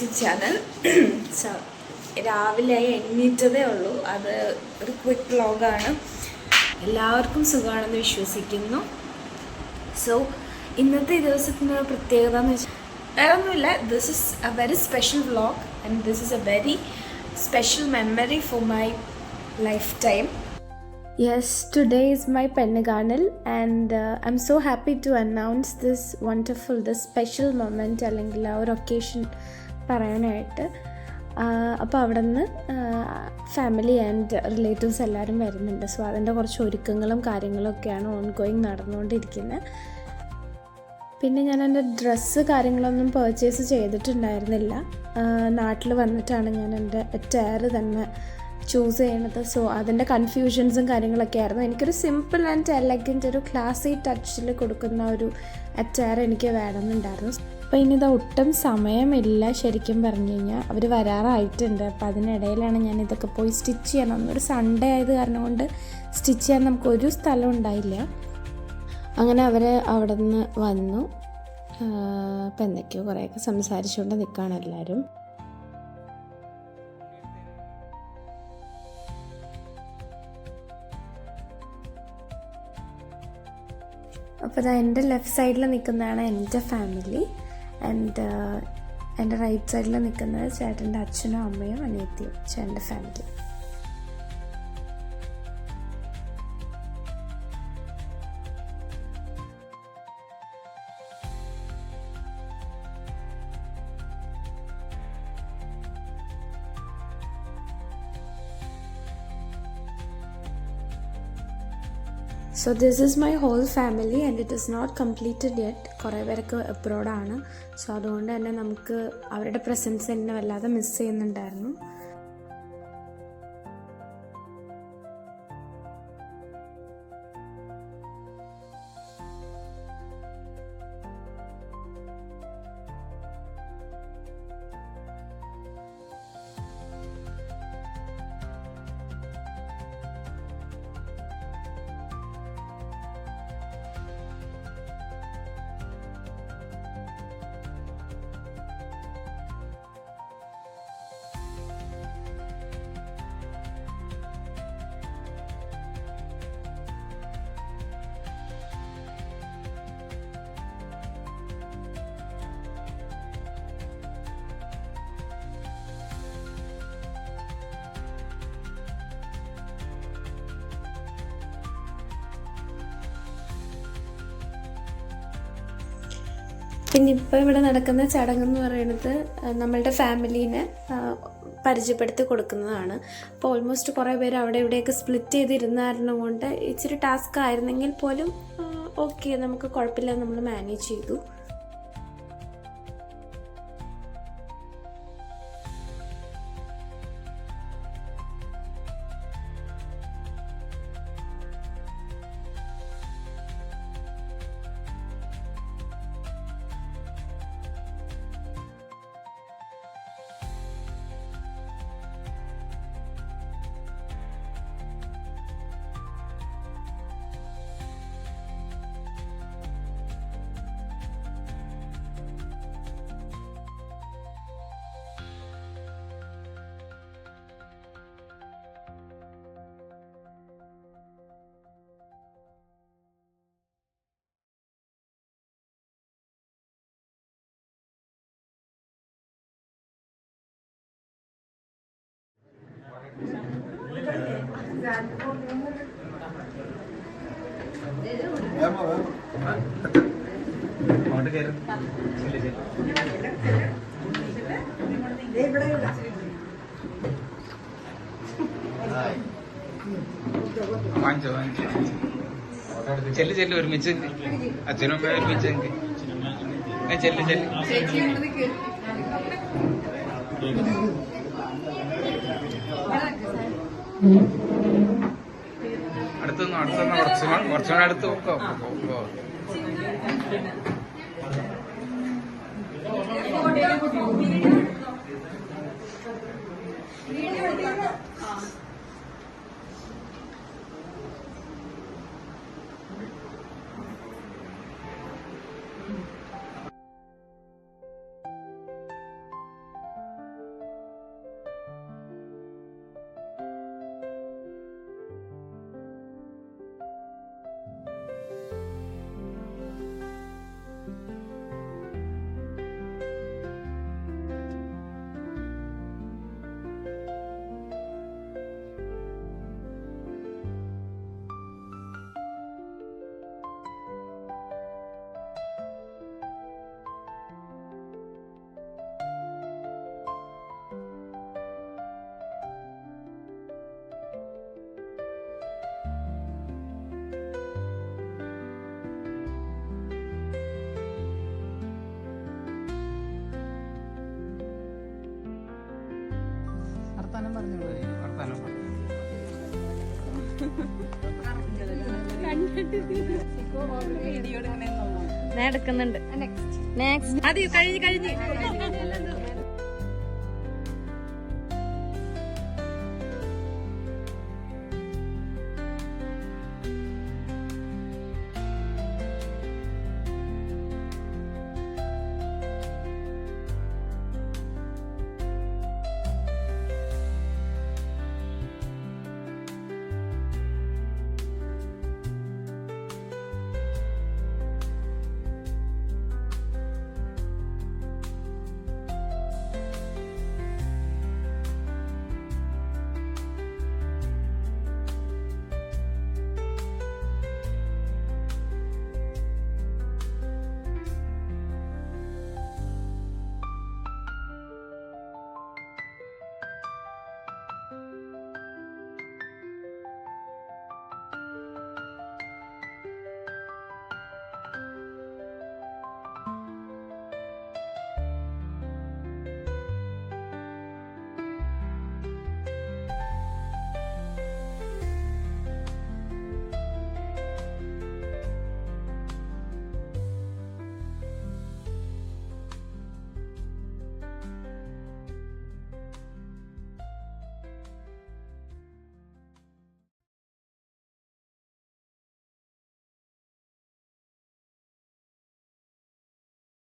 YouTube channel. So രാവിലെ എണ്ണീറ്റതേ ഉള്ളൂ. അത് ഒരു ക്വിക്ക് വ്ളോഗാണ്. എല്ലാവർക്കും സുഖമാണെന്ന് വിശ്വസിക്കുന്നു. സോ ഇന്നത്തെ ദിവസത്തിൻ്റെ പ്രത്യേകത എന്ന് വെച്ചാൽ വേറെ ഒന്നുമില്ല. This is A very special vlog and this is A very special memory for my lifetime. Yes, today is my Pennaganal and I'm so happy to announce this special moment അല്ലെങ്കിൽ ആ ഒരു ഒക്കേഷൻ പറയാനായിട്ട്. അപ്പോൾ അവിടെ നിന്ന് family and relatives എല്ലാവരും വരുന്നുണ്ട്. So അതിൻ്റെ കുറച്ച് ഒരുക്കങ്ങളും കാര്യങ്ങളൊക്കെയാണ് ഓൺഗോയിങ് നടന്നുകൊണ്ടിരിക്കുന്നത്. പിന്നെ ഞാൻ എൻ്റെ ഡ്രസ്സ് കാര്യങ്ങളൊന്നും പർച്ചേസ് ചെയ്തിട്ടുണ്ടായിരുന്നില്ല. നാട്ടിൽ വന്നിട്ടാണ് ഞാൻ എൻ്റെ അറ്റയർ തന്നെ ചൂസ് ചെയ്യണത്. സോ അതിൻ്റെ കൺഫ്യൂഷൻസും കാര്യങ്ങളൊക്കെ ആയിരുന്നു. എനിക്കൊരു സിമ്പിൾ ആൻഡ് എലഗൻറ്റ് ഒരു ക്ലാസി ടച്ചിൽ കൊടുക്കുന്ന ഒരു അറ്റയർ എനിക്ക് വേണമെന്നുണ്ടായിരുന്നു. അപ്പോൾ ഇനിയിത് ഒട്ടും സമയമില്ല ശരിക്കും പറഞ്ഞു കഴിഞ്ഞാൽ. അവർ വരാറായിട്ടുണ്ട്. അപ്പോൾ അതിനിടയിലാണ് ഞാൻ ഇതൊക്കെ പോയി സ്റ്റിച്ച് ചെയ്യണം. ഒരു സൺഡേ ആയത് കാരണം കൊണ്ട് സ്റ്റിച്ച് ചെയ്യാൻ നമുക്കൊരു സ്ഥലം ഉണ്ടായില്ല. അങ്ങനെ അവർ അവിടെ നിന്ന് വന്നു. അപ്പം എന്തൊക്കെയോ കുറേയൊക്കെ സംസാരിച്ചുകൊണ്ട് നിൽക്കുകയാണ് എല്ലാവരും. അപ്പോൾ എൻ്റെ ലെഫ്റ്റ് സൈഡിൽ നിൽക്കുന്നതാണ് എൻ്റെ ഫാമിലി ആൻഡ് എൻ്റെ റൈറ്റ് സൈഡിൽ നിൽക്കുന്നത് ചേട്ടൻ്റെ അച്ഛനും അമ്മയും അനിയത്തിയും ചേട്ടൻ്റെ family. So this is my whole family and it is not completed yet. കുറേ പേരൊക്കെ അബ്രോഡാണ്. സോ അതുകൊണ്ട് തന്നെ നമുക്ക് അവരുടെ പ്രസൻസ് എന്നെ വല്ലാതെ മിസ് ചെയ്യുന്നുണ്ടായിരുന്നു. പിന്നെ ഇപ്പോൾ ഇവിടെ നടക്കുന്ന ചടങ്ങെന്ന് പറയുന്നത് നമ്മളുടെ ഫാമിലീനെ പരിചയപ്പെടുത്തി കൊടുക്കുന്നതാണ്. അപ്പോൾ ഓൾമോസ്റ്റ് കുറേ പേര് അവിടെ ഇവിടെയൊക്കെ സ്പ്ലിറ്റ് ചെയ്തിരുന്ന കാരണം കൊണ്ട് ഇച്ചിരി ടാസ്ക് ആയിരുന്നെങ്കിൽ പോലും ഓക്കെ, നമുക്ക് കുഴപ്പമില്ല, നമ്മൾ മാനേജ് ചെയ്തു. ചെല്ല് ചെല്ല് ഒരുമിച്ച് അച്ഛനും അമ്മയും ഒരുമിച്ച് ചെല്ല് ചെല്ല്. അടുത്തൊന്നും കുറച്ചുകൂടെ അടുത്ത് നോക്കോ. വർത്താനം പറഞ്ഞോളൂ വർത്താനം ഞാൻ എടുക്കുന്നുണ്ട് നെക്സ്റ്റ് അത് കഴിഞ്ഞ്